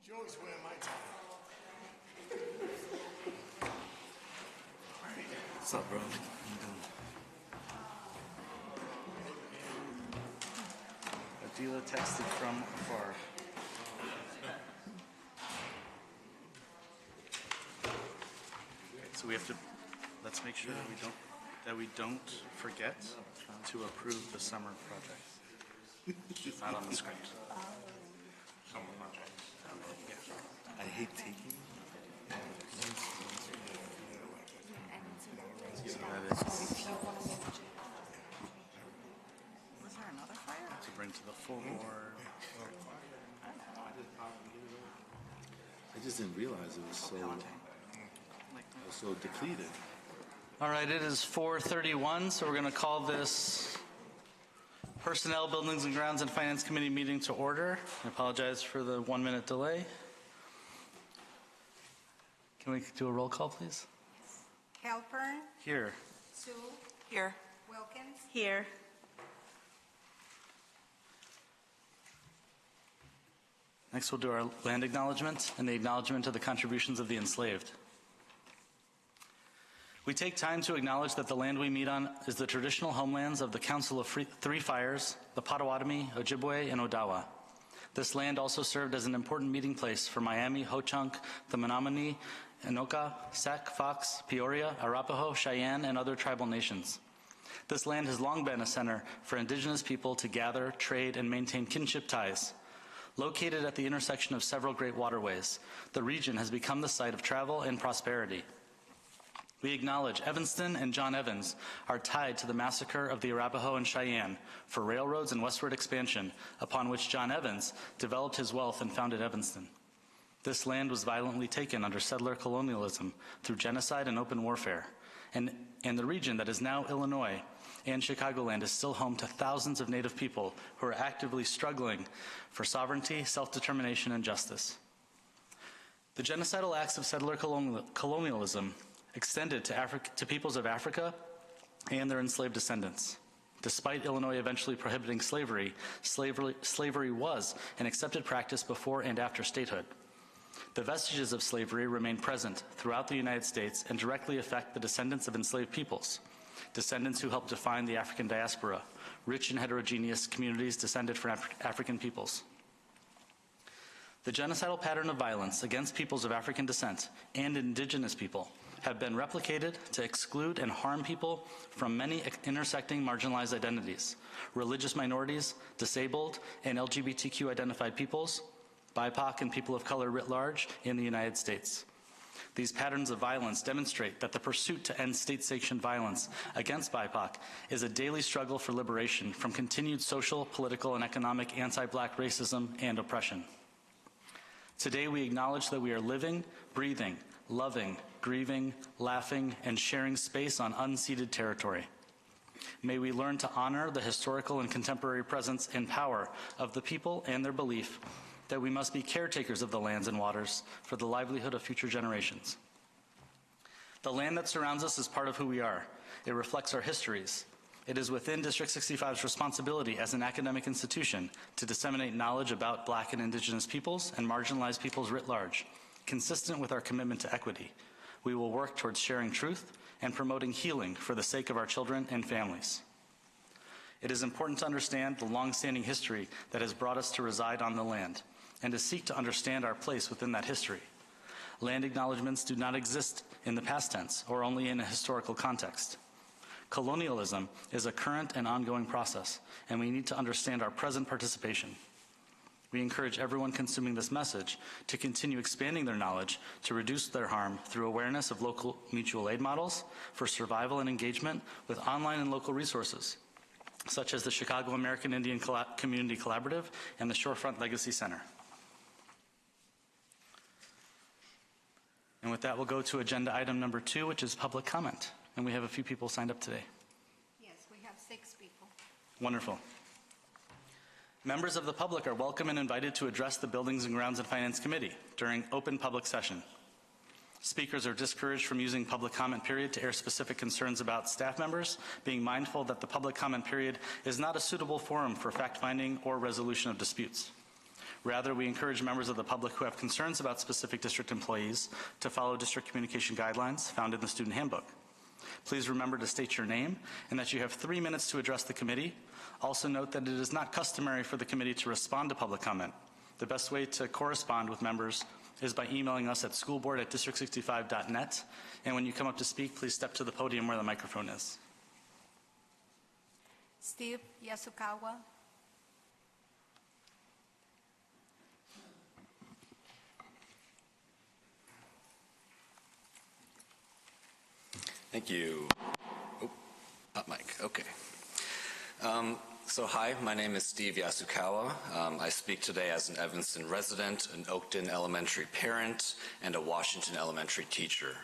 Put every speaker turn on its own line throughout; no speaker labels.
Joey's wearing my tie.
What's up, bro? How you doing? Adila texted from afar. So we have to, let's make sure that we don't forget to approve the summer project. It's not on the script. Summer project. Yeah. I hate taking. So that is
Was there another fire?
to bring to the full board.
I just didn't realize it was so depleted.
All right, it is 4:31, so we're going to call this Personnel, Buildings and Grounds and Finance Committee meeting to order. I apologize for the 1-minute delay. Can we do a roll call, please?
Halpern,
Here.
Sue,
Here.
Wilkins,
Here.
Next, we'll do our land acknowledgement and the acknowledgement of the contributions of the enslaved. We take time to acknowledge that the land we meet on is the traditional homelands of the Council of Three Fires, the Potawatomi, Ojibwe, and Odawa. This land also served as an important meeting place for Miami, Ho-Chunk, the Menominee, Anoka, Sac, Fox, Peoria, Arapaho, Cheyenne, and other tribal nations. This land has long been a center for indigenous people to gather, trade, and maintain kinship ties. Located at the intersection of several great waterways, the region has become the site of travel and prosperity. We acknowledge Evanston and John Evans are tied to the massacre of the Arapaho and Cheyenne for railroads and westward expansion, upon which John Evans developed his wealth and founded Evanston. This land was violently taken under settler colonialism through genocide and open warfare, and the region that is now Illinois and Chicagoland is still home to thousands of Native people who are actively struggling for sovereignty, self-determination, and justice. The genocidal acts of settler colonialism extended to peoples of Africa and their enslaved descendants. Despite Illinois eventually prohibiting slavery was an accepted practice before and after statehood. The vestiges of slavery remain present throughout the United States and directly affect the descendants of enslaved peoples, descendants who helped define the African diaspora, rich and heterogeneous communities descended from African peoples. The genocidal pattern of violence against peoples of African descent and indigenous people have been replicated to exclude and harm people from many intersecting marginalized identities, religious minorities, disabled and LGBTQ identified peoples, BIPOC and people of color writ large in the United States. These patterns of violence demonstrate that the pursuit to end state-sanctioned violence against BIPOC is a daily struggle for liberation from continued social, political, and economic anti-Black racism and oppression. Today we acknowledge that we are living, breathing, loving, grieving, laughing, and sharing space on unceded territory. May we learn to honor the historical and contemporary presence and power of the people and their belief that we must be caretakers of the lands and waters for the livelihood of future generations. The land that surrounds us is part of who we are. It reflects our histories. It is within District 65's responsibility as an academic institution to disseminate knowledge about Black and Indigenous peoples and marginalized peoples writ large, consistent with our commitment to equity. We will work towards sharing truth and promoting healing for the sake of our children and families. It is important to understand the long-standing history that has brought us to reside on the land and to seek to understand our place within that history. Land acknowledgements do not exist in the past tense or only in a historical context. Colonialism is a current and ongoing process, and we need to understand our present participation. We encourage everyone consuming this message to continue expanding their knowledge to reduce their harm through awareness of local mutual aid models for survival and engagement with online and local resources, such as the Chicago American Indian Community Collaborative and the Shorefront Legacy Center. And with that, we'll go to agenda item number 2, which is public comment. And we have a few people signed up today.
yes, we have 6 people.
Wonderful. Members of the public are welcome and invited to address the Buildings and Grounds and Finance Committee during open public session. Speakers are discouraged from using public comment period to air specific concerns about staff members, being mindful that the public comment period is not a suitable forum for fact-finding or resolution of disputes. Rather, we encourage members of the public who have concerns about specific district employees to follow district communication guidelines found in the student handbook. Please remember to state your name and that you have 3 minutes to address the committee. Also note that it is not customary for the committee to respond to public comment. The best way to correspond with members is by emailing us at schoolboard@district65.net. And when you come up to speak, please step to the podium where the microphone is.
Steve Yasukawa.
Thank you. Oh, hot mic, okay. So hi, my name is Steve Yasukawa. I speak today as an Evanston resident, an Oakton Elementary parent, and a Washington Elementary teacher.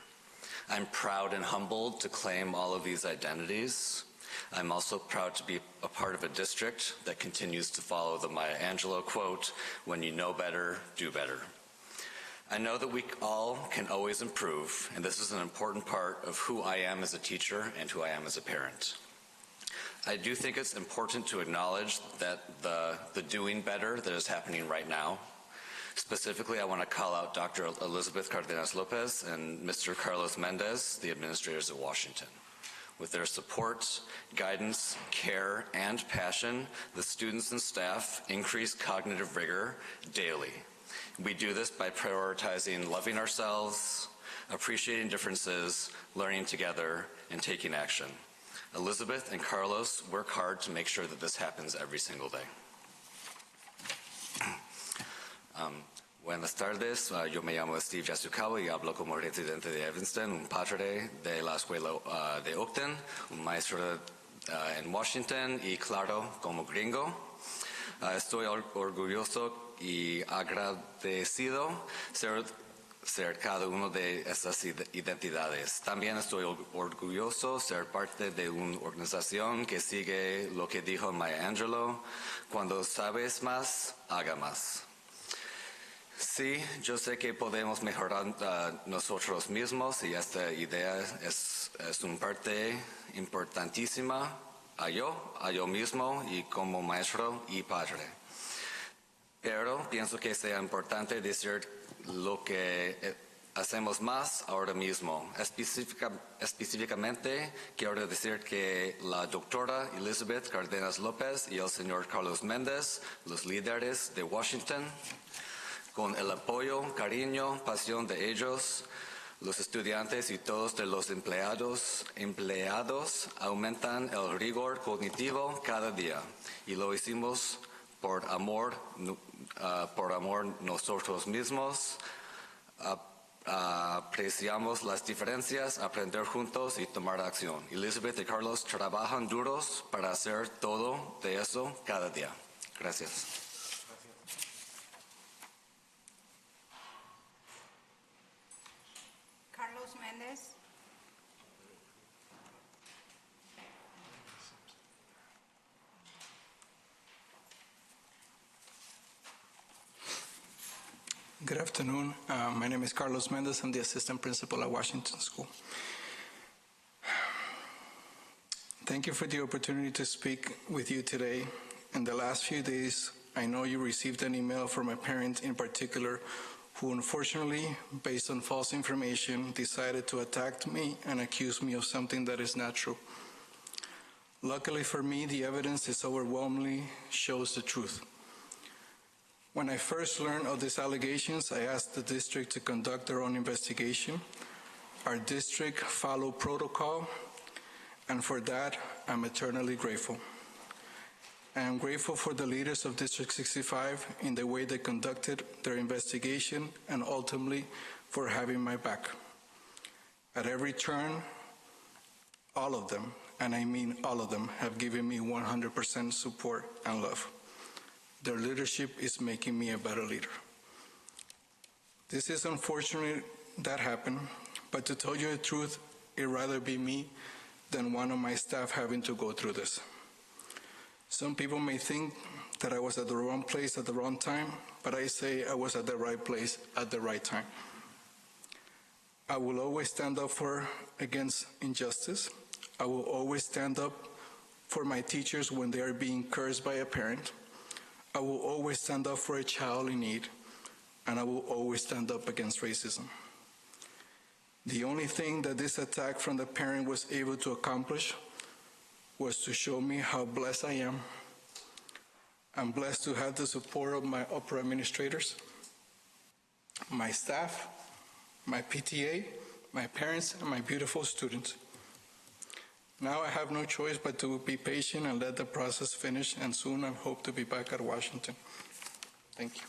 I'm proud and humbled to claim all of these identities. I'm also proud to be a part of a district that continues to follow the Maya Angelou quote, "When you know better, do better." I know that we all can always improve, and this is an important part of who I am as a teacher and who I am as a parent. I do think it's important to acknowledge that the doing better that is happening right now. Specifically, I want to call out Dr. Elizabeth Cardenas Lopez and Mr. Carlos Mendez, the administrators at Washington. With their support, guidance, care, and passion, the students and staff increase cognitive rigor daily. We do this by prioritizing loving ourselves, appreciating differences, learning together, and taking action. Elizabeth and Carlos work hard to make sure that this happens every single day. Buenas tardes, yo me llamo Steve Yasukawa y hablo como residente de Evanston, un padre de la escuela de Oakton, un maestro en Washington y claro, como gringo. Estoy orgulloso y agradecido ser cada uno de estas identidades. También estoy orgulloso ser parte de una organización que sigue lo que dijo Maya Angelou, cuando sabes más, haga más. Sí, yo sé que podemos mejorar nosotros mismos y esta idea es una parte importantísima a yo mismo y como maestro y padre. Pero pienso que sea importante decir lo que hacemos más ahora mismo. Específicamente, quiero decir que la doctora Elizabeth Cardenas López y el señor Carlos Méndez, los líderes de Washington, con el apoyo, cariño, pasión de ellos, los estudiantes y todos de los empleados aumentan el rigor cognitivo cada día. Y lo hicimos por amor nosotros mismos. Apreciamos las diferencias, aprender juntos y tomar acción. Elizabeth y Carlos trabajan duros para hacer todo de eso cada día. Gracias.
Carlos Mendez.
Good afternoon. My name is Carlos Mendez. I'm the assistant principal at Washington School. Thank you for the opportunity to speak with you today. In the last few days, I know you received an email from a parent in particular who unfortunately, based on false information, decided to attack me and accuse me of something that is not true. Luckily for me, the evidence is overwhelmingly shows the truth. When I first learned of these allegations, I asked the district to conduct their own investigation. Our district followed protocol, and for that, I'm eternally grateful. I am grateful for the leaders of District 65 in the way they conducted their investigation and ultimately for having my back. At every turn, all of them, and I mean all of them, have given me 100% support and love. Their leadership is making me a better leader. This is unfortunate that happened, but to tell you the truth, it'd rather be me than one of my staff having to go through this. Some people may think that I was at the wrong place at the wrong time, but I say I was at the right place at the right time. I will always stand up against injustice. I will always stand up for my teachers when they are being cursed by a parent. I will always stand up for a child in need, and I will always stand up against racism. The only thing that this attack from the parent was able to accomplish was to show me how blessed I am. I'm blessed to have the support of my upper administrators, my staff, my PTA, my parents, and my beautiful students. Now I have no choice but to be patient and let the process finish, and soon I hope to be back at Washington. Thank you.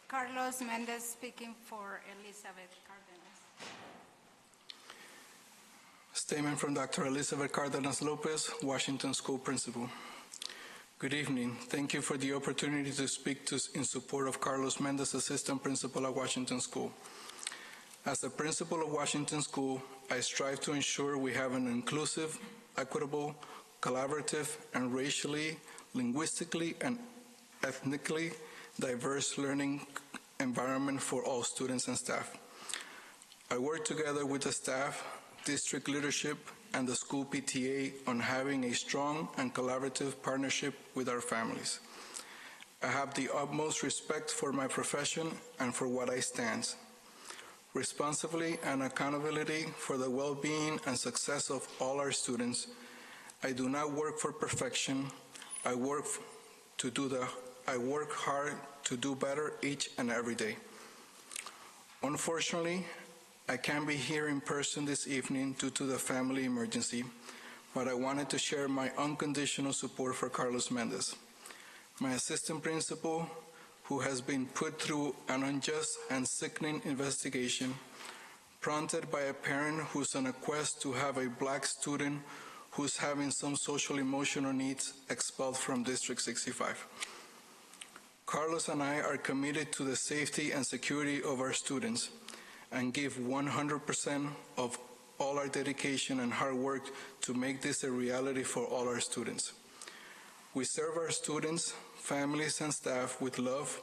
Carlos Mendez speaking for Elizabeth Cardenas.
Statement from Dr. Elizabeth Cardenas Lopez, Washington School Principal. Good evening. Thank you for the opportunity to speak in support of Carlos Mendez, Assistant Principal at Washington School. As the principal of Washington School, I strive to ensure we have an inclusive, equitable, collaborative, and racially, linguistically, and ethnically diverse learning environment for all students and staff. I work together with the staff, district leadership, and the school PTA on having a strong and collaborative partnership with our families. I have the utmost respect for my profession and for what I stand. Responsibly and accountability for the well-being and success of all our students. I do not work for perfection. I work hard to do better each and every day. Unfortunately, I can't be here in person this evening due to the family emergency, but I wanted to share my unconditional support for Carlos Mendez, my assistant principal, who has been put through an unjust and sickening investigation, prompted by a parent who's on a quest to have a black student who's having some social emotional needs expelled from District 65. Carlos and I are committed to the safety and security of our students and give 100% of all our dedication and hard work to make this a reality for all our students. We serve our students, families, and staff with love,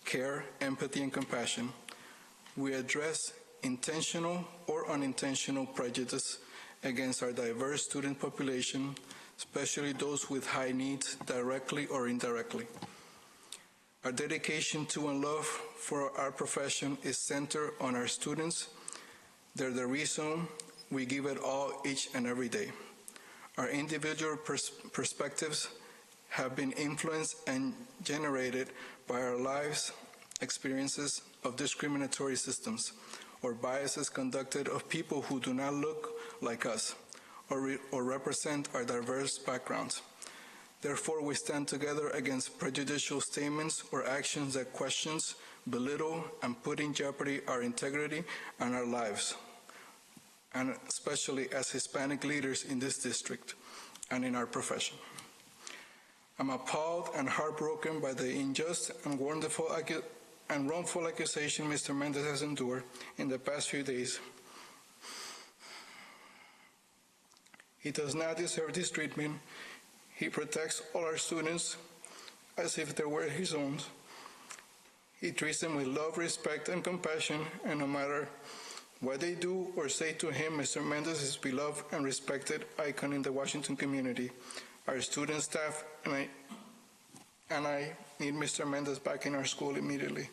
care, empathy, and compassion. We address intentional or unintentional prejudice against our diverse student population, especially those with high needs, directly or indirectly. Our dedication to and love for our profession is centered on our students. They're the reason we give it all each and every day. Our individual perspectives have been influenced and generated by our lives, experiences of discriminatory systems, or biases conducted of people who do not look like us or represent our diverse backgrounds. Therefore, we stand together against prejudicial statements or actions that questions, belittle, and put in jeopardy our integrity and our lives, and especially as Hispanic leaders in this district and in our profession. I'm appalled and heartbroken by the unjust and wrongful accusation Mr. Mendez has endured in the past few days. He does not deserve this treatment. He protects all our students as if they were his own. He treats them with love, respect, and compassion, and no matter what they do or say to him, Mr. Mendez is a beloved and respected icon in the Washington community. Our student staff and I need Mr. Mendez back in our school immediately.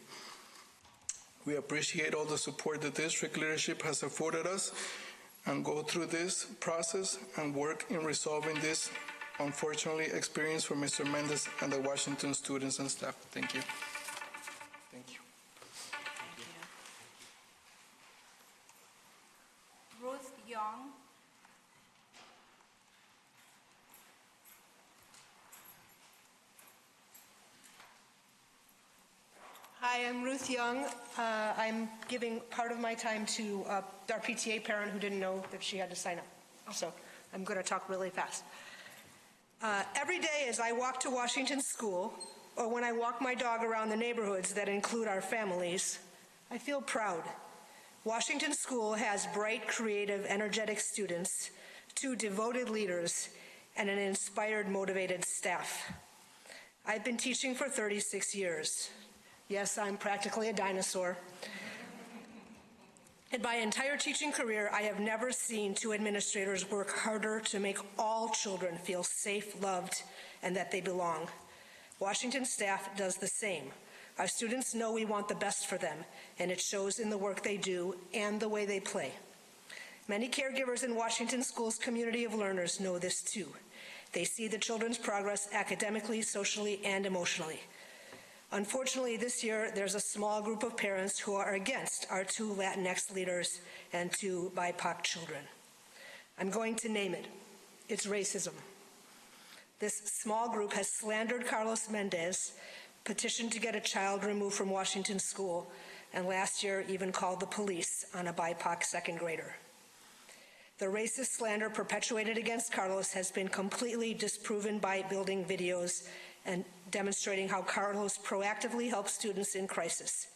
We appreciate all the support the district leadership has afforded us and go through this process and work in resolving this unfortunately experience for Mr. Mendez and the Washington students and staff. Thank you. Thank you.
Ruth Young.
Hi, I'm Ruth Young. I'm giving part of my time to our PTA parent who didn't know that she had to sign up. So I'm going to talk really fast. Every day as I walk to Washington School, or when I walk my dog around the neighborhoods that include our families, I feel proud. Washington School has bright, creative, energetic students, 2 devoted leaders, and an inspired, motivated staff. I've been teaching for 36 years. Yes, I'm practically a dinosaur. In my entire teaching career, I have never seen two administrators work harder to make all children feel safe, loved, and that they belong. Washington staff does the same. Our students know we want the best for them, and it shows in the work they do and the way they play. Many caregivers in Washington School's community of learners know this too. They see the children's progress academically, socially, and emotionally. Unfortunately, this year, there's a small group of parents who are against our 2 Latinx leaders and 2 BIPOC children. I'm going to name it. It's racism. This small group has slandered Carlos Mendez, petitioned to get a child removed from Washington School, and last year even called the police on a BIPOC second grader. The racist slander perpetuated against Carlos has been completely disproven by building videos and demonstrating how Carlos proactively helps students in crisis.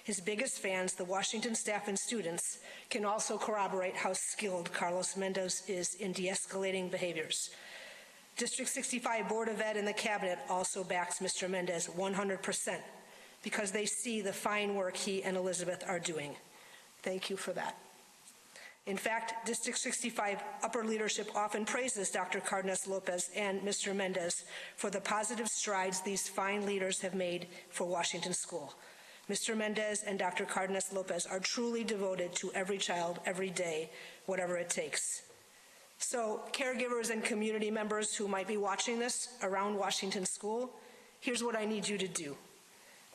His biggest fans, the Washington staff and students, can also corroborate how skilled Carlos Mendez is in de-escalating behaviors. District 65 Board of Ed and the Cabinet also backs Mr. Mendez 100% because they see the fine work he and Elizabeth are doing. Thank you for that. In fact, District 65 upper leadership often praises Dr. Cardenas-Lopez and Mr. Mendez for the positive strides these fine leaders have made for Washington School. Mr. Mendez and Dr. Cardenas-Lopez are truly devoted to every child, every day, whatever it takes. So, caregivers and community members who might be watching this around Washington School, here's what I need you to do.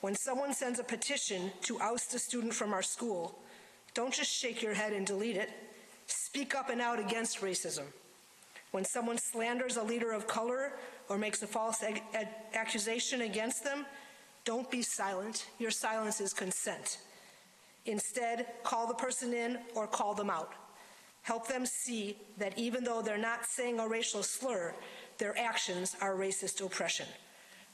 When someone sends a petition to oust a student from our school, don't just shake your head and delete it. Speak up and out against racism. When someone slanders a leader of color or makes a false accusation against them, don't be silent. Your silence is consent. Instead, call the person in or call them out. Help them see that even though they're not saying a racial slur, their actions are racist oppression.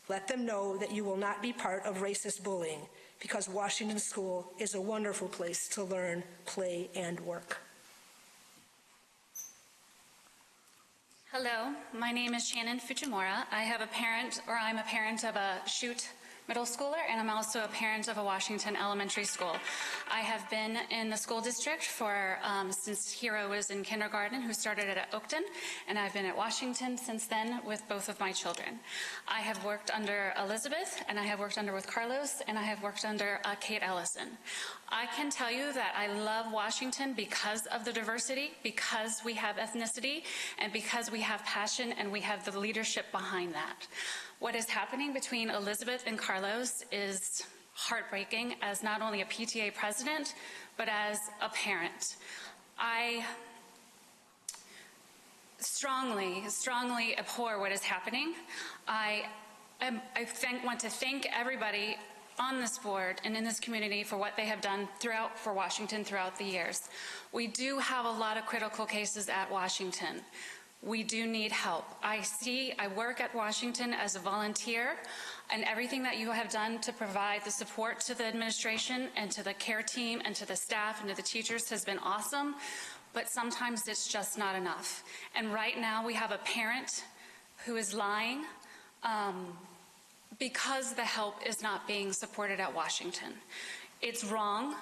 Let them know that you will not be part of racist bullying, because Washington School is a wonderful place to learn, play, and work.
Hello, my name is Shannon Fujimura. I'm a parent of a Chute middle schooler, and I'm also a parent of a Washington elementary school. I have been in the school district for since Hero was in kindergarten, who started at Oakton, and I've been at Washington since then with both of my children. I have worked under Elizabeth, and I have worked with Carlos, and I have worked under Kate Ellison. I can tell you that I love Washington because of the diversity, because we have ethnicity, and because we have passion, and we have the leadership behind that. What is happening between Elizabeth and Carlos is heartbreaking as not only a PTA president, but as a parent. I strongly abhor what is happening. I want to thank everybody on this board and in this community for what they have done for Washington throughout the years. We do have a lot of critical cases at Washington. We do need help. I work at Washington as a volunteer, and everything that you have done to provide the support to the administration and to the care team and to the staff and to the teachers has been awesome, but sometimes it's just not enough. And right now we have a parent who is lying because the help is not being supported at Washington. It's wrong,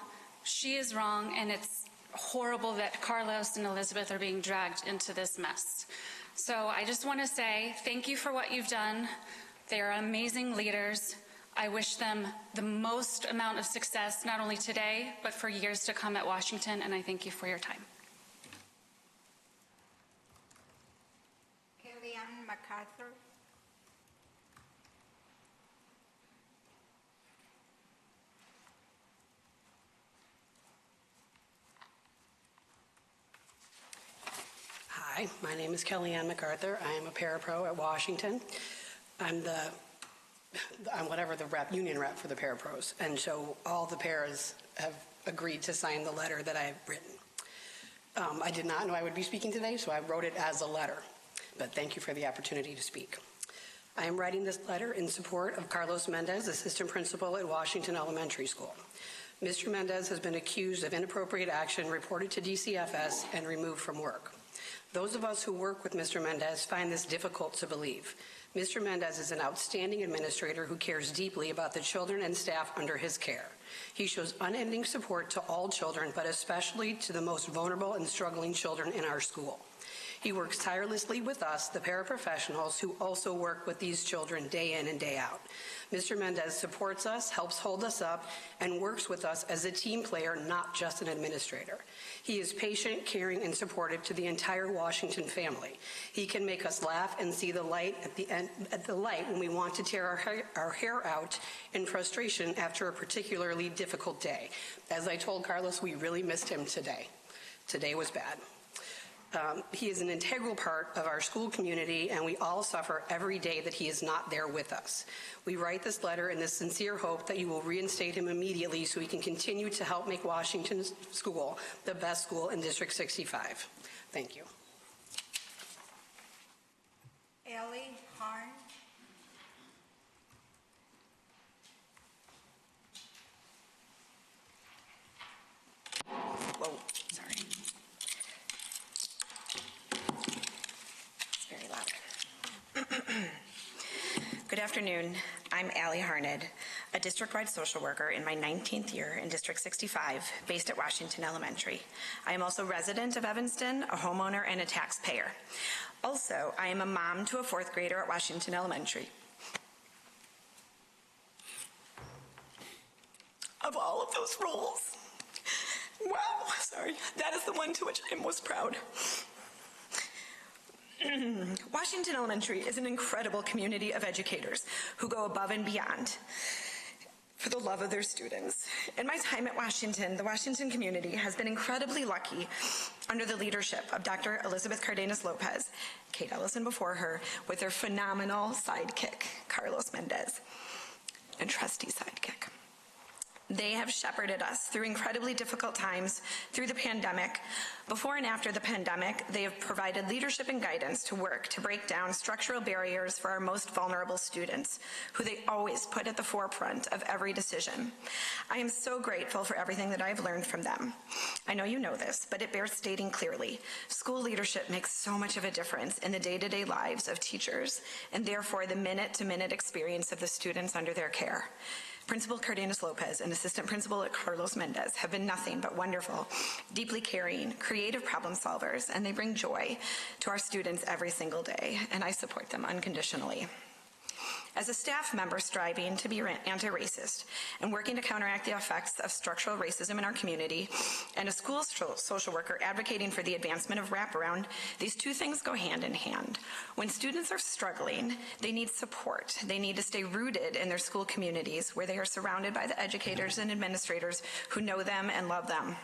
she is wrong, and it's horrible that Carlos and Elizabeth are being dragged into this mess. So I just want to say thank you for what you've done. They are amazing leaders. I wish them the most amount of success, not only today, but for years to come at Washington, and I thank you for your time.
Kellyanne MacArthur.
Hi, my name is Kellyanne MacArthur. I am a parapro at Washington. I'm whatever the union rep for the parapros, and so all the paras have agreed to sign the letter that I've written. I did not know I would be speaking today, so I wrote it as a letter, but thank you for the opportunity to speak. I am writing this letter in support of Carlos Mendez, assistant principal at Washington Elementary School. Mr. Mendez has been accused of inappropriate action, reported to DCFS, and removed from work. Those of us who work with Mr. Mendez find this difficult to believe. Mr. Mendez is an outstanding administrator who cares deeply about the children and staff under his care. He shows unending support to all children, but especially to the most vulnerable and struggling children in our school. He works tirelessly with us, the paraprofessionals, who also work with these children day in and day out. Mr. Mendez supports us, helps hold us up, and works with us as a team player, not just an administrator. He is patient, caring, and supportive to the entire Washington family. He can make us laugh and see the light at the light when we want to tear our hair out in frustration after a particularly difficult day. As I told Carlos, we really missed him today. Today was bad. He is an integral part of our school community, and we all suffer every day that he is not there with us. We write this letter in the sincere hope that you will reinstate him immediately so he can continue to help make Washington School the best school in District 65. Thank you.
Ellie Harn.
Whoa, sorry. It's very loud. Good afternoon. I'm Allie Harned, a district-wide social worker in my 19th year in District 65, based at Washington Elementary. I am also a resident of Evanston, a homeowner, and a taxpayer. Also, I am a mom to a 4th grader at Washington Elementary. Of all of those roles, wow, sorry, that is the one to which I'm most proud. Washington Elementary is an incredible community of educators who go above and beyond for the love of their students. In my time at Washington, the Washington community has been incredibly lucky under the leadership of Dr. Elizabeth Cardenas Lopez, Kate Ellison before her, with their phenomenal sidekick, Carlos Mendez, and trusty sidekick. They have shepherded us through incredibly difficult times through the pandemic. Before and after the pandemic, they have provided leadership and guidance to work to break down structural barriers for our most vulnerable students, who they always put at the forefront of every decision. I am so grateful for everything that I've learned from them. I know you know this, but it bears stating clearly. School leadership makes so much of a difference in the day-to-day lives of teachers, and therefore the minute-to-minute experience of the students under their care. Principal Cardenas Lopez and Assistant Principal Carlos Mendez have been nothing but wonderful, deeply caring, creative problem solvers, and they bring joy to our students every single day, and I support them unconditionally. As a staff member striving to be anti-racist and working to counteract the effects of structural racism in our community, and a school social worker advocating for the advancement of wraparound, these two things go hand in hand. When students are struggling, they need support. They need to stay rooted in their school communities where they are surrounded by the educators and administrators who know them and love them.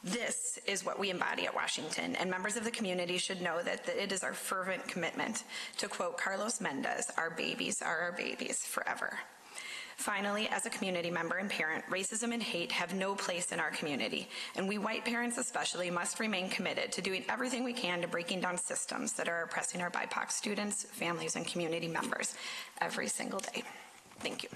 This is what we embody at Washington, and members of the community should know that it is our fervent commitment. To quote Carlos Mendez, our babies are our babies forever. Finally, as a community member and parent, racism and hate have no place in our community, and we white parents especially must remain committed to doing everything we can to breaking down systems that are oppressing our BIPOC students, families, and community members every single day. Thank you.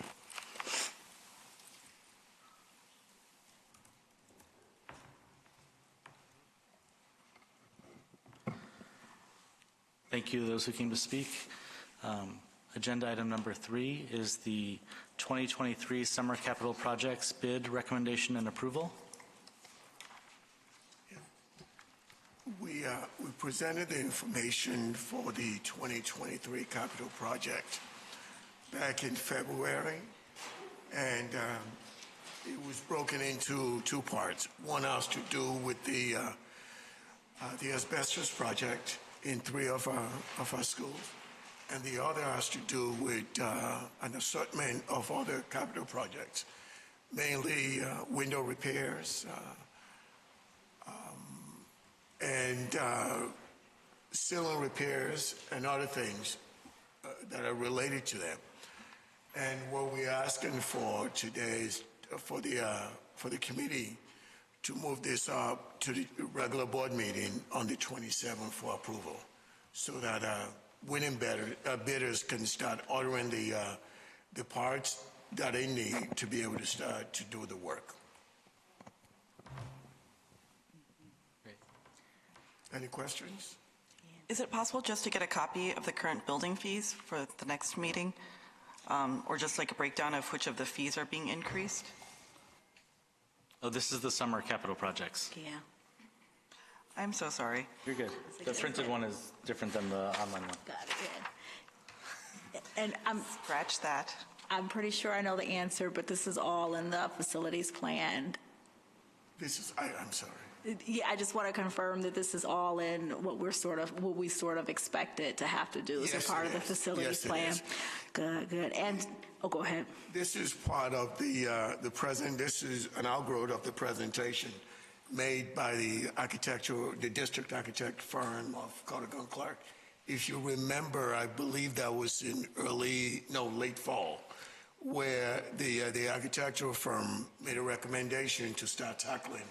Thank you to those who came to speak. Agenda item number 3 is the 2023 Summer Capital Projects bid recommendation and approval.
We presented the information for the 2023 capital project back in February, and it was broken into 2 parts. One has to do with the asbestos project in 3 of our schools, and the other has to do with an assortment of other capital projects, mainly window repairs and ceiling repairs and other things that are related to them. And what we're asking for today is for the committee to move this up to the regular board meeting on the 27th for approval, so that winning bidders can start ordering the parts that they need to be able to start to do the work.
Great.
Any questions?
Is it possible just to get a copy of the current building fees for the next meeting? Or just like a breakdown of which of the fees are being increased?
Oh, this is the summer capital projects.
Yeah.
I'm so sorry.
You're good. The printed one is different than the online one.
Got it. And
Scratch that.
I'm pretty sure I know the answer, but this is all in the facilities plan.
This is, I'm sorry.
Yeah, I just want to confirm that this is all in what we sort of expected to have to do as
Yes,
a part
it
of the
is.
facilities
Yes, it
plan.
is.
Good. And go ahead.
This is part of the present. This is an outgrowth of the presentation made by the district architect firm of Carter-Gunn Clark. If you remember, I believe that was in late fall, where the architectural firm made a recommendation to start tackling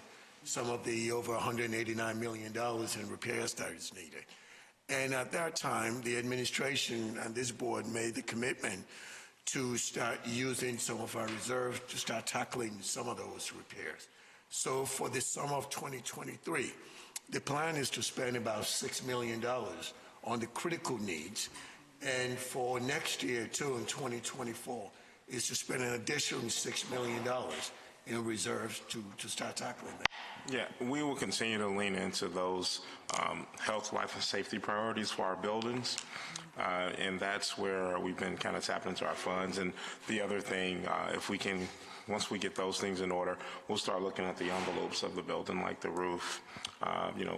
some of the over $189 million in repairs that is needed. And at that time, the administration and this board made the commitment to start using some of our reserves to start tackling some of those repairs. So for the summer of 2023, the plan is to spend about $6 million on the critical needs. And for next year, too, in 2024, is to spend an additional $6 million in reserves to start tackling that.
Yeah, we will continue to lean into those health, life, and safety priorities for our buildings. And that's where we've been kind of tapping into our funds. And the other thing, if we can, once we get those things in order, we'll start looking at the envelopes of the building, like the roof,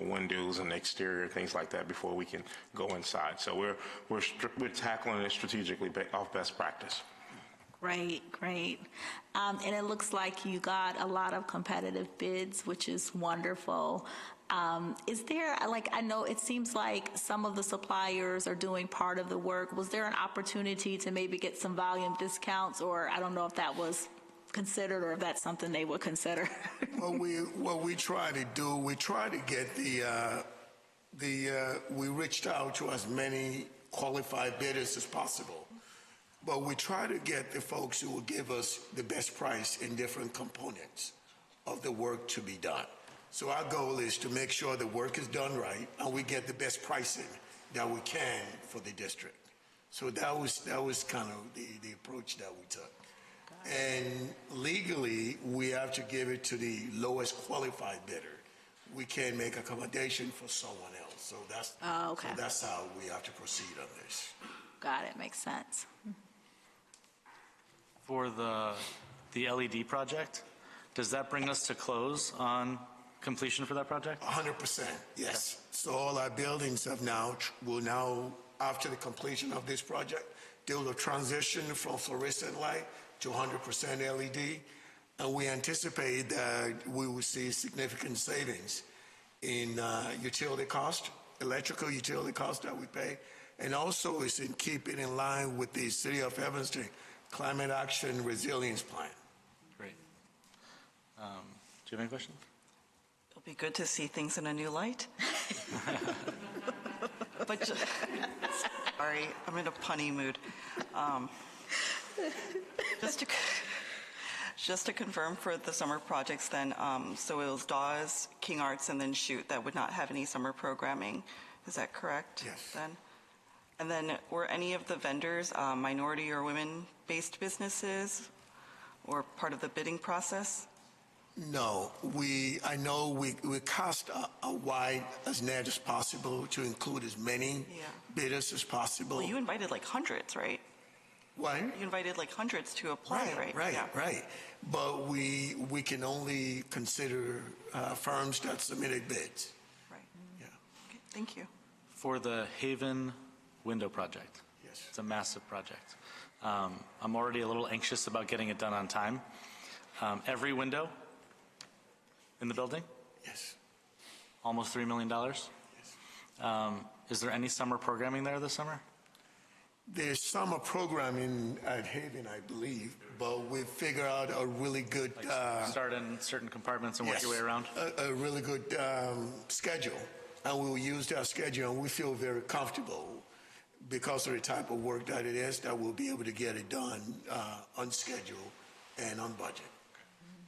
windows and exterior, things like that, before we can go inside. So we're tackling it strategically off best practice.
Great. And it looks like you got a lot of competitive bids, which is wonderful. Is there, I know it seems like some of the suppliers are doing part of the work. Was there an opportunity to maybe get some volume discounts, or I don't know if that was considered or if that's something they would consider?
What we try to do, we try to get we reached out to as many qualified bidders as possible. But we try to get the folks who will give us the best price in different components of the work to be done. So our goal is to make sure the work is done right and we get the best pricing that we can for the district. So that was kind of the approach that we took. And legally, we have to give it to the lowest qualified bidder. We can't make accommodation for someone else. So that's
okay.
So that's how we have to proceed on this.
Got it. Makes sense.
For the LED project, does that bring us to close on completion for that project?
100%, yes. So all our buildings will now, after the completion of this project, they will transition from fluorescent light to 100% LED. And we anticipate that we will see significant savings in utility cost, electrical utility cost that we pay. And also it's in keeping in line with the City of Evanston Climate Action Resilience Plan.
Great. Do you have any questions?
It'll be good to see things in a new light. But sorry, I'm in a punny mood. Just to confirm for the summer projects then, so it was Dawes, King Arts, and then Shoot that would not have any summer programming. Is that correct?
Yes.
Then? And then were any of the vendors minority or women-based businesses or part of the bidding process?
No, I know we cast a wide as net as possible to include as many bidders as possible.
Well, you invited like hundreds, right?
What?
You invited like hundreds to apply, right?
Right. But we can only consider firms that submitted bids.
Right.
Yeah.
Okay, thank you.
For the Haven window project.
Yes.
It's a massive project. I'm already a little anxious about getting it done on time. Every window in the building?
Yes.
Almost $3 million?
Yes.
Is there any summer programming there this summer?
There's summer programming at Haven, I believe, but we figure out a really good
Start in certain compartments and work your way around?
A really good schedule, and we will use that schedule, and we feel very comfortable because of the type of work that it is, that we'll be able to get it done on schedule and on budget.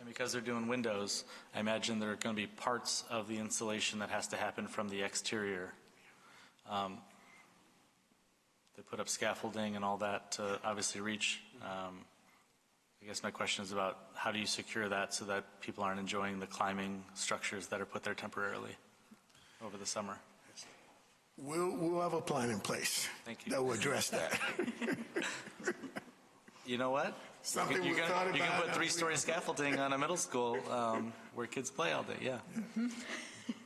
And because they're doing windows, I imagine there are going to be parts of the insulation that has to happen from the exterior. They put up scaffolding and all that to obviously reach. I guess my question is about how do you secure that so that people aren't enjoying the climbing structures that are put there temporarily over the summer?
We'll have a plan in place.
Thank you.
That will address that.
You know what?
Something
you
we
can,
thought
you can
about.
put 3-story scaffolding on a middle school where kids play all day, yeah.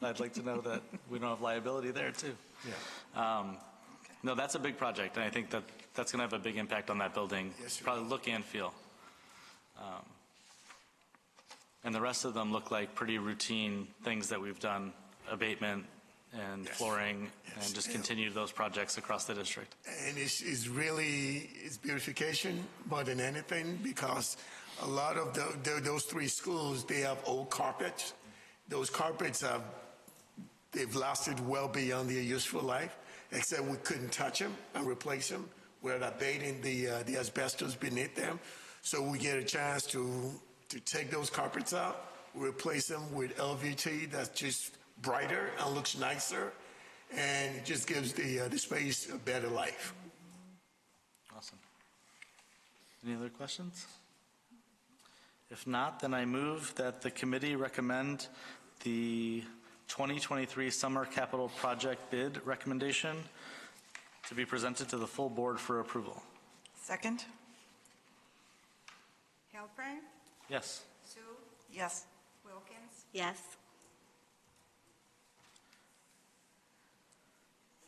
I'd like to know that we don't have liability there, too.
Yeah.
No, that's a big project, and I think that that's going to have a big impact on that building,
Yes, sir.
probably look and feel. And the rest of them look like pretty routine things that we've done, abatement and
Yes.
flooring,
Yes.
and just
Yeah.
continue those projects across the district.
And it's really, it's beautification more than anything, because a lot of those 3 schools, they have old carpets. Those carpets they've lasted well beyond their useful life, except we couldn't touch them and replace them. We're abating the asbestos beneath them. So we get a chance to take those carpets out, replace them with LVT that's just brighter and looks nicer, and it just gives the space a better life.
Awesome. Any other questions? If not, then I move that the committee recommend the 2023 Summer Capital Project bid recommendation to be presented to the full board for approval.
Second?
Halpern,
Yes.
Sue,
Yes.
Wilkins,
Yes.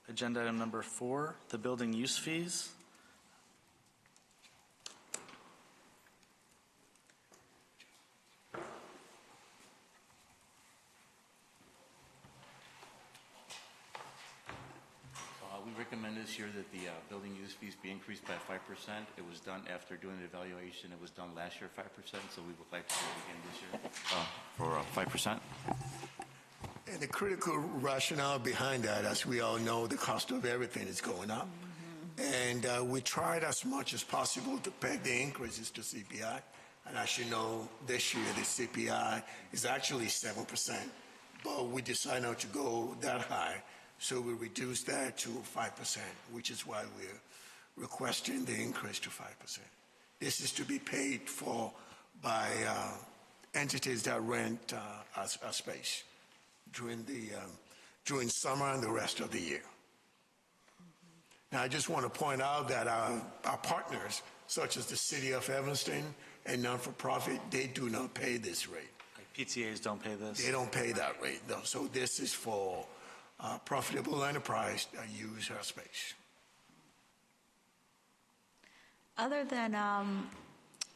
Agenda item number 4, the building use fees.
We recommend this year that the building use fees be increased by 5%. It was done after doing the evaluation. It was done last year 5%, so we would like to do it again this year for 5%.
And the critical rationale behind that, as we all know, the cost of everything is going up. And we tried as much as possible to peg the increases to CPI. And as you know, this year the CPI is actually 7%, but we decided not to go that high. So we reduced that to 5%, which is why we're requesting the increase to 5%. This is to be paid for by entities that rent a space during summer and the rest of the year. Now, I just want to point out that our partners, such as the City of Evanston and non-for-profit, they do not pay this rate.
Like PTAs don't pay this?
They don't pay that rate, though. So this is for profitable enterprise that use our space.
Other than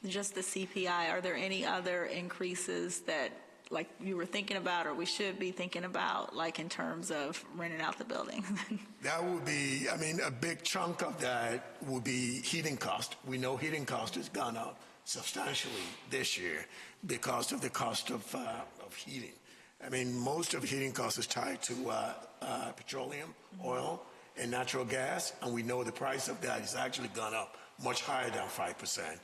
just the CPI, are there any other increases that like you were thinking about or we should be thinking about, like in terms of renting out the building?
That would be, I mean, a big chunk of that would be heating cost. We know heating cost has gone up substantially this year because of the cost of heating. I mean, most of heating cost is tied to petroleum, oil, and natural gas, and we know the price of that has actually gone up much higher than 5%.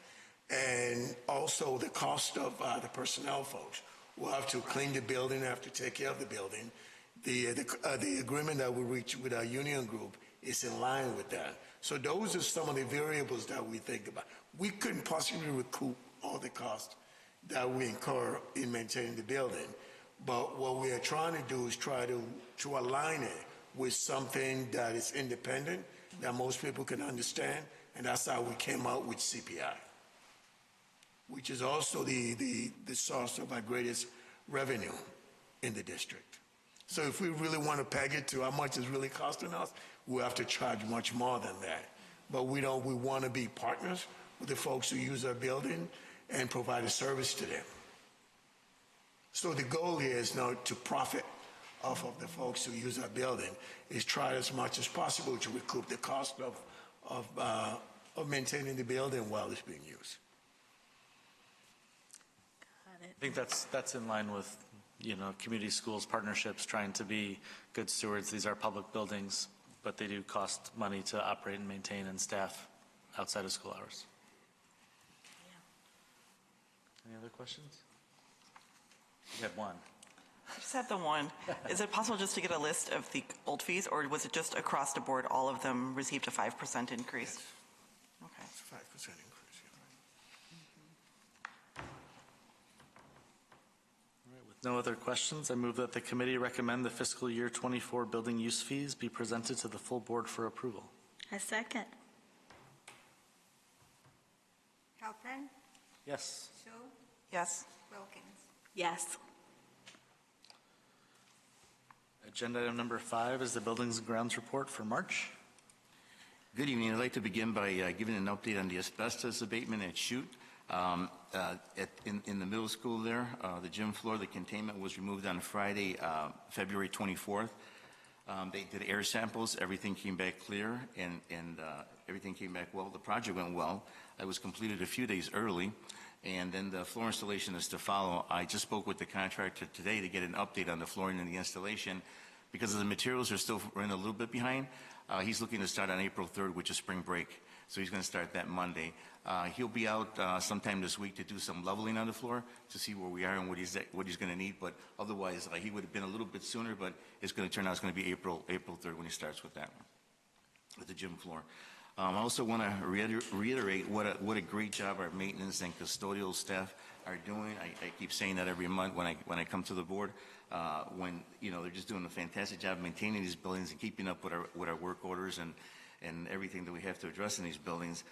And also the cost of the personnel folks. We'll have to clean the building, have to take care of the building. The agreement that we reached with our union group is in line with that. So those are some of the variables that we think about. We couldn't possibly recoup all the costs that we incur in maintaining the building. But what we are trying to do is try to align it with something that is independent, that most people can understand, and that's how we came out with CPI, which is also the source of our greatest revenue in the district. So if we really want to peg it to how much it's really costing us, we'll have to charge much more than that. But we want to be partners with the folks who use our building and provide a service to them. So the goal here is not to profit off of the folks who use our building, is try as much as possible to recoup the cost of maintaining the building while it's being used.
I think that's in line with, community schools partnerships, trying to be good stewards. These are public buildings, but they do cost money to operate and maintain and staff outside of school hours. Any other questions? You had one.
I just had the one. Is it possible just to get a list of the old fees, or was it just across the board, all of them received a 5% increase? Okay.
It's a 5% increase,
With no other questions, I move that the committee recommend the fiscal year 24 building use fees be presented to the full board for approval.
I second.
Halpern,
Yes.
Shu,
Yes.
Wilkins.
Yes.
Agenda item number 5 is the Buildings and Grounds report for March.
Good evening. I'd like to begin by giving an update on the asbestos abatement at Chute. In the middle school there, the gym floor, the containment was removed on Friday, February 24th. They did air samples. Everything came back clear, and everything came back well. The project went well. It was completed a few days early, and then the floor installation is to follow. I just spoke with the contractor today to get an update on the flooring and the installation. Because the materials are still running a little bit behind, he's looking to start on April 3rd, which is spring break. So he's going to start that Monday. He'll be out sometime this week to do some leveling on the floor to see where we are and what he's going to need. But otherwise, he would have been a little bit sooner, but it's going to turn out it's going to be April 3rd when he starts with that one, with the gym floor. I also want to reiterate what a great job our maintenance and custodial staff are doing. I keep saying that every month when I come to the board. When they're just doing a fantastic job maintaining these buildings and keeping up with our work orders and everything that we have to address in these buildings.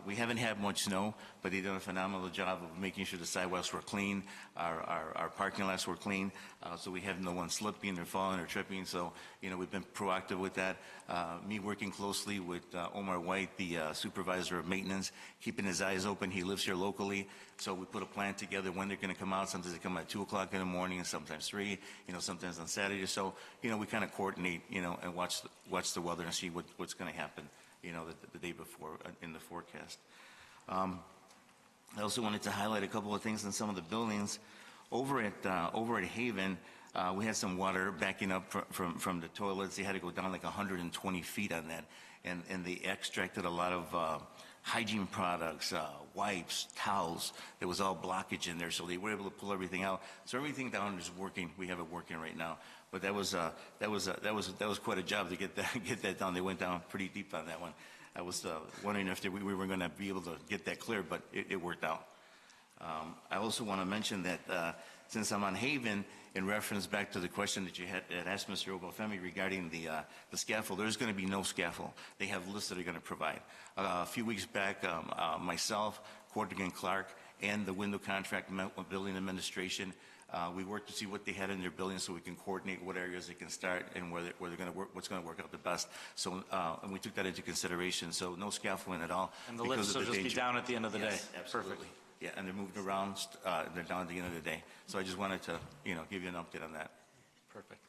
We haven't had much snow, but they've done a phenomenal job of making sure the sidewalks were clean, our parking lots were clean, so we have no one slipping or falling or tripping. So, we've been proactive with that. Me working closely with Omar White, the supervisor of maintenance, keeping his eyes open. He lives here locally, so we put a plan together when they're going to come out. Sometimes they come at 2 o'clock in the morning, and sometimes 3. Sometimes on Saturday. So, we kind of coordinate, and watch the weather and see what's going to happen, the day before in the forecast. I also wanted to highlight a couple of things in some of the buildings. Over at Haven, we had some water backing up from the toilets. They had to go down like 120 feet on that, and they extracted a lot of hygiene products, wipes, towels. There was all blockage in there, so they were able to pull everything out. So everything down is working. We have it working right now. But that was quite a job to get that down. They went down pretty deep on that one. I was wondering if we were going to be able to get that clear, but it worked out. I also want to mention that since I'm on Haven, in reference back to the question that you had asked Mr. Obafemi regarding the scaffold, there's going to be no scaffold. They have lists that are going to provide. A few weeks back, myself, Cordigan Clark, and the window contract met with building administration. We worked to see what they had in their building so we can coordinate what areas they can start and where they're going to work, what's going to work out the best. So, and we took that into consideration. So no scaffolding at all.
And the lifts will just be down at the end of the day.
Absolutely. Perfect. Yeah, and they're moving around. They're down at the end of the day. So I just wanted to, give you an update on that.
Perfect.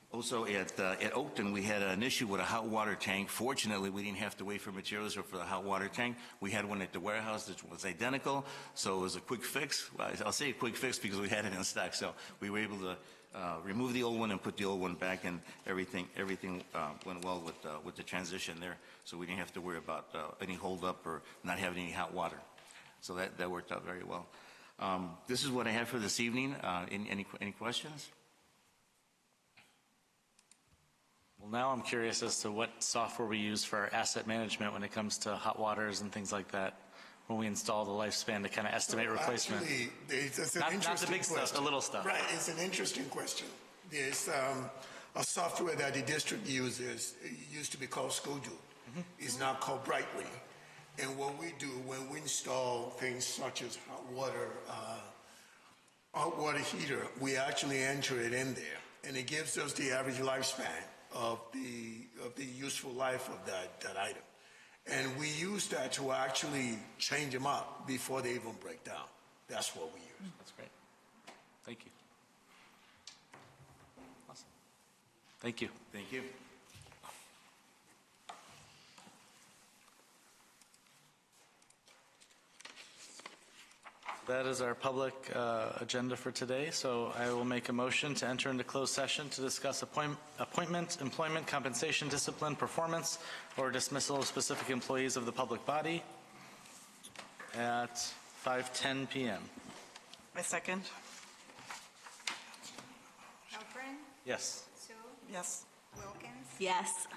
Also at Oakton, we had an issue with a hot water tank. Fortunately, we didn't have to wait for materials or for the hot water tank. We had one at the warehouse that was identical, so it was a quick fix. Well, I'll say a quick fix because we had it in stock. So we were able to remove the old one and put the old one back, and everything went well with the transition there. So we didn't have to worry about any holdup or not having any hot water. So that worked out very well. This is what I have for this evening. Any questions?
Well, now I'm curious as to what software we use for our asset management when it comes to hot waters and things like that, when we install the lifespan to kind of estimate replacement.
Actually, it's an
Not
interesting
the big
question.
stuff, the little stuff.
Right, it's an interesting question. There's a software that the district uses. It used to be called Schooldo. It's now called Brightly. And what we do when we install things such as hot water heater, we actually enter it in there, and it gives us the average lifespan of the useful life of that item. And we use that to actually change them up before they even break down. That's what we use.
That's great. Thank you. Awesome. Thank you.
Thank you.
That is our public agenda for today, so I will make a motion to enter into closed session to discuss appointment, employment, compensation, discipline, performance, or dismissal of specific employees of the public body at 5:10 p.m.
I second.
Halpern,
Yes.
Sue,
Yes.
Wilkins,
Yes.